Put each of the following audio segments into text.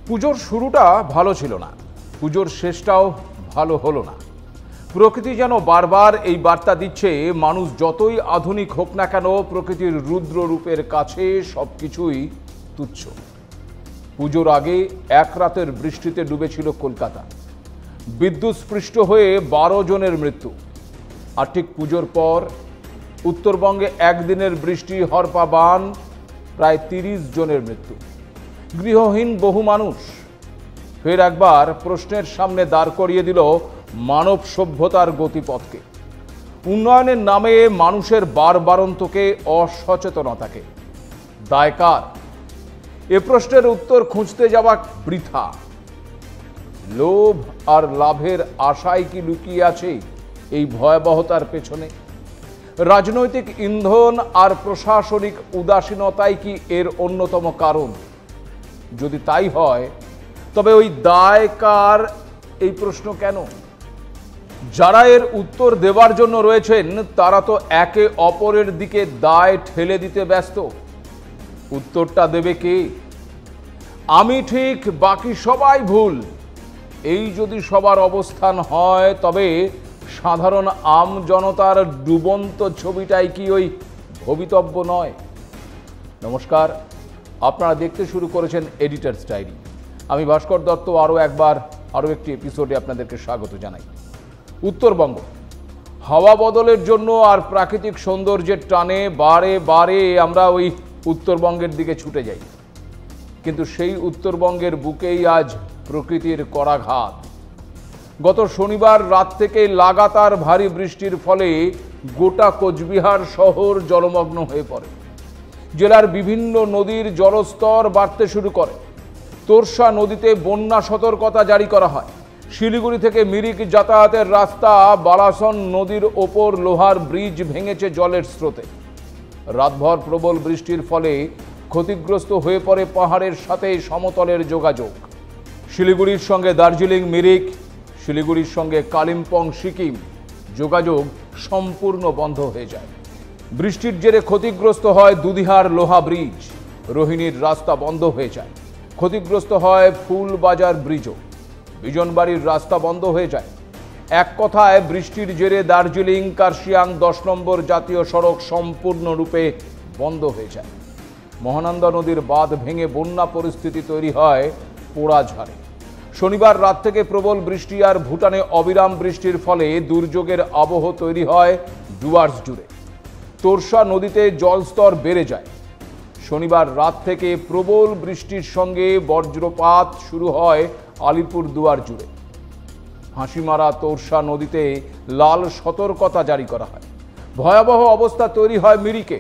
পুজোর শুরুটা ভালো ছিল না, পুজোর শেষটাও ভালো হলো না। প্রকৃতি যেন বারবার এই বার্তা দিচ্ছে, মানুষ যতই আধুনিক হোক না কেন প্রকৃতির রুদ্র রূপের কাছে সবকিছুই তুচ্ছ। পুজোর আগে এক রাতের বৃষ্টিতে ডুবেছিল কলকাতা, বিদ্যুৎস্পৃষ্ট হয়ে 12 জনের মৃত্যু। আর ঠিক পুজোর পর উত্তরবঙ্গে একদিনের বৃষ্টি হরপা বান, প্রায় 30 জনের মৃত্যু। গৃহহীন বহু মানুষ। ফের একবার প্রশ্নের সামনে দাঁড় করিয়ে দিল মানব সভ্যতার গতিপথকে। উন্নয়নের নামে মানুষের বারবারন্তকে, অসচেতনতাকে। দায় কার? এ প্রশ্নের উত্তর খুঁজতে যাওয়া বৃথা। লোভ আর লাভের আশায় কি লুকিয়ে আছে এই ভয়াবহতার পেছনে? রাজনৈতিক ইন্ধন আর প্রশাসনিক উদাসীনতাই কি এর অন্যতম কারণ? যদি তাই হয় তবে ওই দায় কার, এই প্রশ্ন কেন? যারা এর উত্তর দেওয়ার জন্য রয়েছেন তারা তো একে অপরের দিকে দায় ঠেলে দিতে ব্যস্ত। উত্তরটা দেবে কে? আমি ঠিক, বাকি সবাই ভুল, এই যদি সবার অবস্থান হয় তবে সাধারণ আম জনতার ডুবন্ত ছবিটাই কি ওই ভবিতব্য নয়? নমস্কার, আপনারা দেখতে শুরু করেছেন এডিটরস ডায়েরি। আমি ভাস্কর দত্ত আরও একটি এপিসোডে আপনাদেরকে স্বাগত জানাই। উত্তরবঙ্গ হাওয়া বদলের জন্য আর প্রাকৃতিক সৌন্দর্যের টানে বারে বারে আমরা ওই উত্তরবঙ্গের দিকে ছুটে যাই, কিন্তু সেই উত্তরবঙ্গের বুকেই আজ প্রকৃতির করাঘাত। গত শনিবার রাত থেকে লাগাতার ভারী বৃষ্টির ফলে গোটা কোচবিহার শহর জলমগ্ন হয়ে পড়ে। জেলার বিভিন্ন নদীর জলস্তর বাড়তে শুরু করে। তোরসা নদীতে বন্যা সতর্কতা জারি করা হয়। শিলিগুড়ি থেকে মিরিক যাতায়াতের রাস্তা বালাসন নদীর ওপর লোহার ব্রিজ ভেঙেছে জলের স্রোতে। রাতভর প্রবল বৃষ্টির ফলে ক্ষতিগ্রস্ত হয়ে পড়ে পাহাড়ের সাথে সমতলের যোগাযোগ। শিলিগুড়ির সঙ্গে দার্জিলিং মিরিক, শিলিগুড়ির সঙ্গে কালিম্পং সিকিম যোগাযোগ সম্পূর্ণ বন্ধ হয়ে যায়। বৃষ্টির জেরে ক্ষতিগ্রস্ত হয় দুদিহার লোহা ব্রিজ, রোহিণীর রাস্তা বন্ধ হয়ে যায়। ক্ষতিগ্রস্ত হয় ফুলবাজার ব্রিজও, বিজনবাড়ির রাস্তা বন্ধ হয়ে যায়। এক কথায় বৃষ্টির জেরে দার্জিলিং কার্শিয়াং 10 নম্বর জাতীয় সড়ক সম্পূর্ণরূপে বন্ধ হয়ে যায়। মহানন্দা নদীর বাঁধ ভেঙে বন্যা পরিস্থিতি তৈরি হয় পোড়াঝাড়ে। শনিবার রাত থেকে প্রবল বৃষ্টি আর ভুটানে অবিরাম বৃষ্টির ফলে দুর্যোগের আবহ তৈরি হয় ডুয়ার্স জুড়ে। তোরসা নদীতে জলস্তর বেড়ে যায়। শনিবার রাত থেকে প্রবল বৃষ্টির সঙ্গে বজ্রপাত শুরু হয় আলিপুরদুয়ার জুড়ে। হাসিমারা তোরসা নদীতে লাল সতর্কতা জারি করা হয়। ভয়াবহ অবস্থা তৈরি হয় মিরিকে।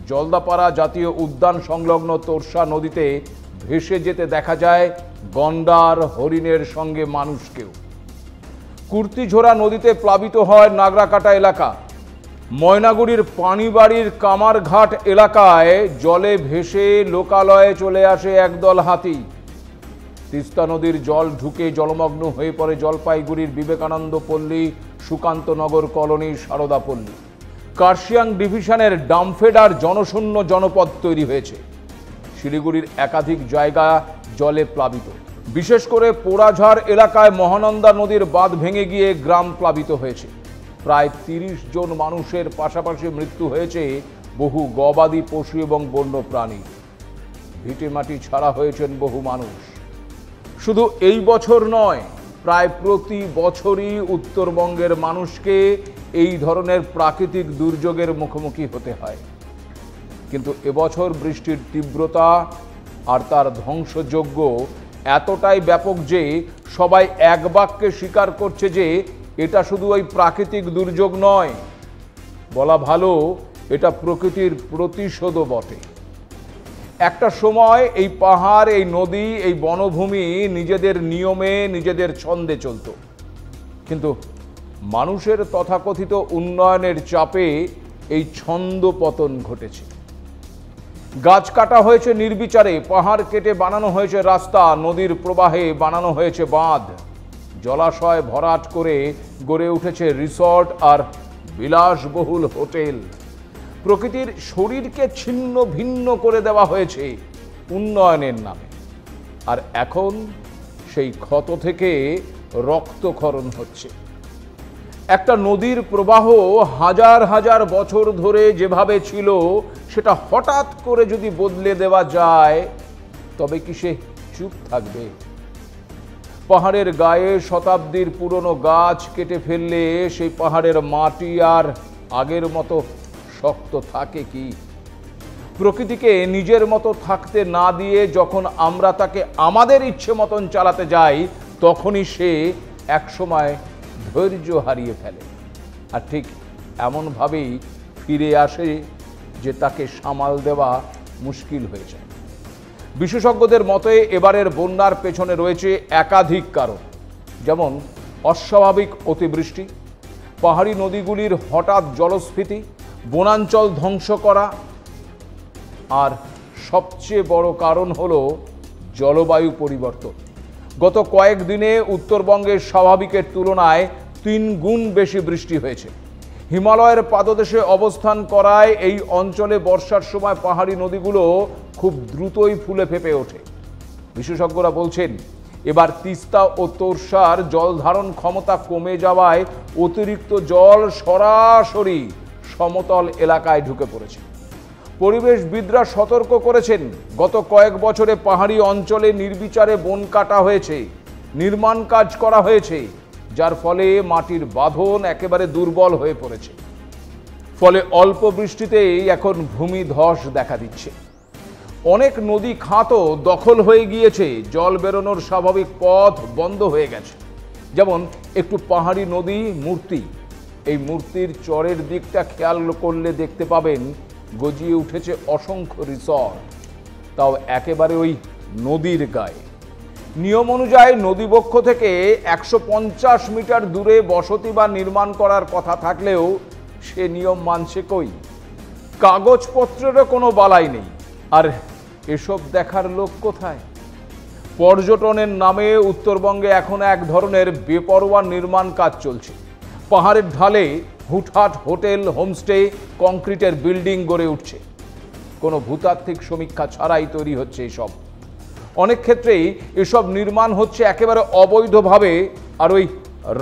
জলদাপাড়া জাতীয় উদ্যান সংলগ্ন তোরসা নদীতে ভেসে যেতে দেখা যায় গন্ডার, হরিণের সঙ্গে মানুষকেও। কুর্তিঝোড়া নদীতে প্লাবিত হয় নাগরাকাটা এলাকা। ময়নাগুড়ির পানিবাড়ির কামারঘাট এলাকায় জলে ভেসে লোকালয়ে চলে আসে একদল হাতি। তিস্তা নদীর জল ঢুকে জলমগ্ন হয়ে পড়ে জলপাইগুড়ির বিবেকানন্দ পল্লী, সুকান্তনগর কলোনি, সারদা পল্লী। কার্শিয়াং ডিভিশনের ডাম্পফেডার জনশূন্য জনপদ তৈরি হয়েছে। শিলিগুড়ির একাধিক জায়গা জলে প্লাবিত। বিশেষ করে পোড়াঝাড় এলাকায় মহানন্দা নদীর বাঁধ ভেঙে গিয়ে গ্রাম প্লাবিত হয়েছে। প্রায় 30 জন মানুষের পাশাপাশি মৃত্যু হয়েছে বহু গবাদি পশু এবং বন্য প্রাণী। ভিটেমাটি ছাড়া হয়েছেন বহু মানুষ। শুধু এই বছর নয়, প্রায় প্রতি বছরই উত্তরবঙ্গের মানুষকে এই ধরনের প্রাকৃতিক দুর্যোগের মুখোমুখি হতে হয়। কিন্তু এবছর বৃষ্টির তীব্রতা আর তার ধ্বংসযজ্ঞ এতটাই ব্যাপক যে সবাই এক বাক্যে স্বীকার করছে যে এটা শুধু ওই প্রাকৃতিক দুর্যোগ নয়, বলা ভালো এটা প্রকৃতির প্রতিশোধও বটে। একটা সময় এই পাহাড়, এই নদী, এই বনভূমি নিজেদের নিয়মে, নিজেদের ছন্দে চলত। কিন্তু মানুষের তথাকথিত উন্নয়নের চাপে এই ছন্দ পতন ঘটেছে। গাছ কাটা হয়েছে নির্বিচারে, পাহাড় কেটে বানানো হয়েছে রাস্তা, নদীর প্রবাহে বানানো হয়েছে বাঁধ, জলাশয় ভরাট করে গড়ে উঠেছে রিসর্ট আর বিলাসবহুল হোটেল। প্রকৃতির শরীরকে ছিন্ন ভিন্ন করে দেওয়া হয়েছে উন্নয়নের নামে। আর এখন সেই ক্ষত থেকে রক্তক্ষরণ হচ্ছে। একটা নদীর প্রবাহ হাজার হাজার বছর ধরে যেভাবে ছিল সেটা হঠাৎ করে যদি বদলে দেওয়া যায় তবে কি সে চুপ থাকবে? পাহাড়ের গায়ে শতাব্দীর পুরনো গাছ কেটে ফেললে সেই পাহাড়ের মাটি আর আগের মতো শক্ত থাকে কি? প্রকৃতিকে নিজের মতো থাকতে না দিয়ে যখন আমরা তাকে আমাদের ইচ্ছে মতন চালাতে যাই তখনই সে একসময় ধৈর্য হারিয়ে ফেলে, আর ঠিক এমনভাবেই ফিরে আসে যে তাকে সামাল দেওয়া মুশকিল হয়ে যায়। বিশেষজ্ঞদের মতে এবারের বন্যার পেছনে রয়েছে একাধিক কারণ, যেমন অস্বাভাবিক অতিবৃষ্টি, পাহাড়ি নদীগুলির হঠাৎ জলস্ফীতি, বনাঞ্চল ধ্বংস করা, আর সবচেয়ে বড় কারণ হলো জলবায়ু পরিবর্তন। গত কয়েকদিনে উত্তরবঙ্গের স্বাভাবিকের তুলনায় 3 গুণ বেশি বৃষ্টি হয়েছে। হিমালয়ের পাদদেশে অবস্থান করায় এই অঞ্চলে বর্ষার সময় পাহাড়ি নদীগুলো খুব দ্রুতই ফুলে ফেঁপে ওঠে। বিশেষজ্ঞরা বলছেন এবার তিস্তা ও তোরসার জল ধারণ ক্ষমতা কমে যাওয়ায় অতিরিক্ত জল সরাসরি সমতল এলাকায় ঢুকে পড়েছে। পরিবেশবিদরা সতর্ক করেছেন গত কয়েক বছরে পাহাড়ি অঞ্চলে নির্বিচারে বন কাটা হয়েছে, নির্মাণ কাজ করা হয়েছে, যার ফলে মাটির বাঁধন একেবারে দুর্বল হয়ে পড়েছে। ফলে অল্প বৃষ্টিতেই এখন ভূমিধস দেখা দিচ্ছে। অনেক নদী খাতও দখল হয়ে গিয়েছে, জল বেরোনোর স্বাভাবিক পথ বন্ধ হয়ে গেছে। যেমন একটু পাহাড়ি নদী মূর্তি, এই মূর্তির চরের দিকটা খেয়াল করলে দেখতে পাবেন গজিয়ে উঠেছে অসংখ্য রিসর্ট, তাও একেবারে ওই নদীর গায়ে। নিয়ম অনুযায়ী নদীবক্ষ থেকে 150 মিটার দূরে বসতি বা নির্মাণ করার কথা থাকলেও সে নিয়ম মানছে কই? কাগজপত্রেরও কোনো বালাই নেই। আর এসব দেখার লোক কোথায়? পর্যটনের নামে উত্তরবঙ্গে এখন এক ধরনের বেপরোয়া নির্মাণ কাজ চলছে। পাহাড়ের ঢালে হুটহাট হোটেল, হোমস্টে, কংক্রিটের বিল্ডিং গড়ে উঠছে। কোনো ভূতাত্ত্বিক সমীক্ষা ছাড়াই তৈরি হচ্ছে এসব। অনেক ক্ষেত্রেই এসব নির্মাণ হচ্ছে একেবারে অবৈধভাবে আর ওই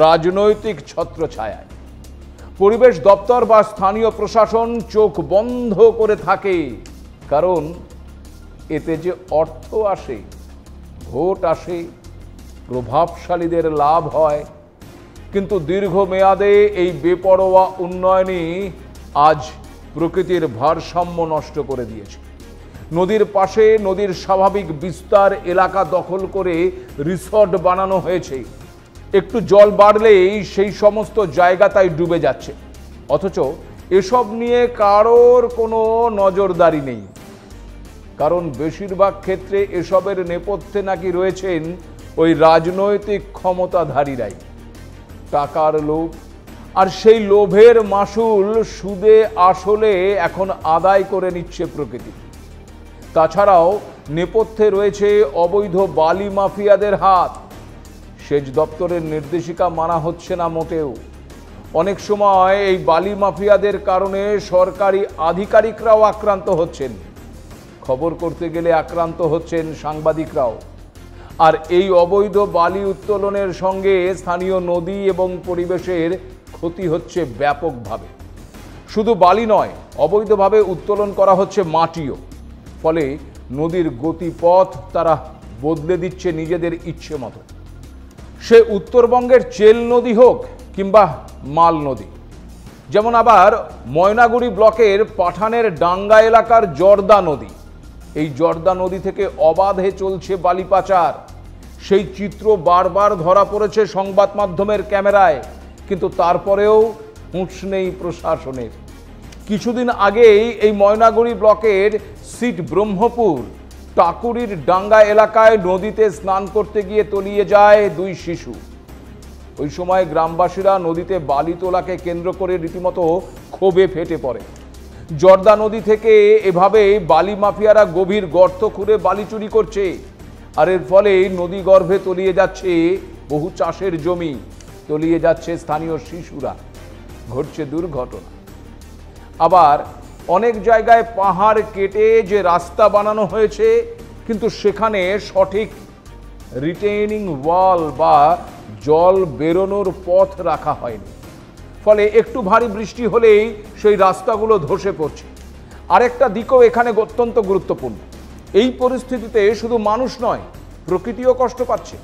রাজনৈতিক ছত্রছায়ায়। পরিবেশ দপ্তর বা স্থানীয় প্রশাসন চোখ বন্ধ করে থাকে, কারণ এতে যে অর্থ আসে, ভোট আসে, প্রভাবশালীদের লাভ হয়। কিন্তু দীর্ঘমেয়াদে এই বেপরোয়া উন্নয়নই আজ প্রকৃতির ভারসাম্য নষ্ট করে দিয়েছে। নদীর পাশে নদীর স্বাভাবিক বিস্তার এলাকা দখল করে রিসর্ট বানানো হয়েছে। একটু জল বাড়লেই সেই সমস্ত জায়গা তাই ডুবে যাচ্ছে, অথচ এসব নিয়ে কারোর কোনো নজরদারি নেই। কারণ বেশিরভাগ ক্ষেত্রে এসবের নেপথ্যে নাকি রয়েছেন ওই রাজনৈতিক ক্ষমতাধারীরাই। টাকার লোভ, আর সেই লোভের মাসুল সুদে আসলে এখন আদায় করে নিচ্ছে প্রকৃতি। তাছাড়াও নেপথ্যে রয়েছে অবৈধ বালি মাফিয়াদের হাত। সেচ দপ্তরের নির্দেশিকা মানা হচ্ছে না মোটেও। অনেক সময় এই বালি মাফিয়াদের কারণে সরকারি আধিকারিকরাও আক্রান্ত হচ্ছেন, খবর করতে গেলে আক্রান্ত হচ্ছেন সাংবাদিকরাও। আর এই অবৈধ বালি উত্তোলনের সঙ্গে স্থানীয় নদী এবং পরিবেশের ক্ষতি হচ্ছে ব্যাপকভাবে। শুধু বালি নয়, অবৈধভাবে উত্তোলন করা হচ্ছে মাটিও। ফলে নদীর গতিপথ তারা বদলে দিচ্ছে নিজেদের ইচ্ছে মতো। সে উত্তরবঙ্গের চেল নদী হোক কিংবা মাল নদী। যেমন আবার ময়নাগুড়ি ব্লকের পাঠানের ডাঙ্গা এলাকার জর্দা নদী। এই জর্দা নদী থেকে অবাধে চলছে বালি পাচার। সেই চিত্র বারবার ধরা পড়েছে সংবাদ মাধ্যমের ক্যামেরায়, কিন্তু তারপরেও হুঁশ নেই প্রশাসনের। কিছুদিন আগেই এই ময়নাগুড়ি ব্লকের সিট ব্রহ্মপুর টাকুরির ডাঙ্গা এলাকায় নদীতে স্নান করতে গিয়ে তলিয়ে যায় 2 শিশু। ওই সময় গ্রামবাসীরা নদীতে বালি তোলাকে কেন্দ্র করে রীতিমতো ক্ষোভে ফেটে পড়ে। জর্দা নদী থেকে এভাবে বালি মাফিয়ারা গভীর গর্ত খুঁড়ে বালি চুরি করছে, আর এর ফলে নদী গর্ভে তলিয়ে যাচ্ছে বহু চাষের জমি, তলিয়ে যাচ্ছে স্থানীয় শিশুরা, ঘটছে দুর্ঘটনা। আবার অনেক জায়গায় পাহাড় কেটে যে রাস্তা বানানো হয়েছে, কিন্তু সেখানে সঠিক রিটেইনিং ওয়াল বা জল বেরোনোর পথ রাখা হয়নি। ফলে একটু ভারী বৃষ্টি হলেই সেই রাস্তাগুলো ধসে পড়ছে। আরেকটা দিকও এখানে অত্যন্ত গুরুত্বপূর্ণ। এই পরিস্থিতিতে শুধু মানুষ নয়, প্রকৃতিও কষ্ট পাচ্ছে।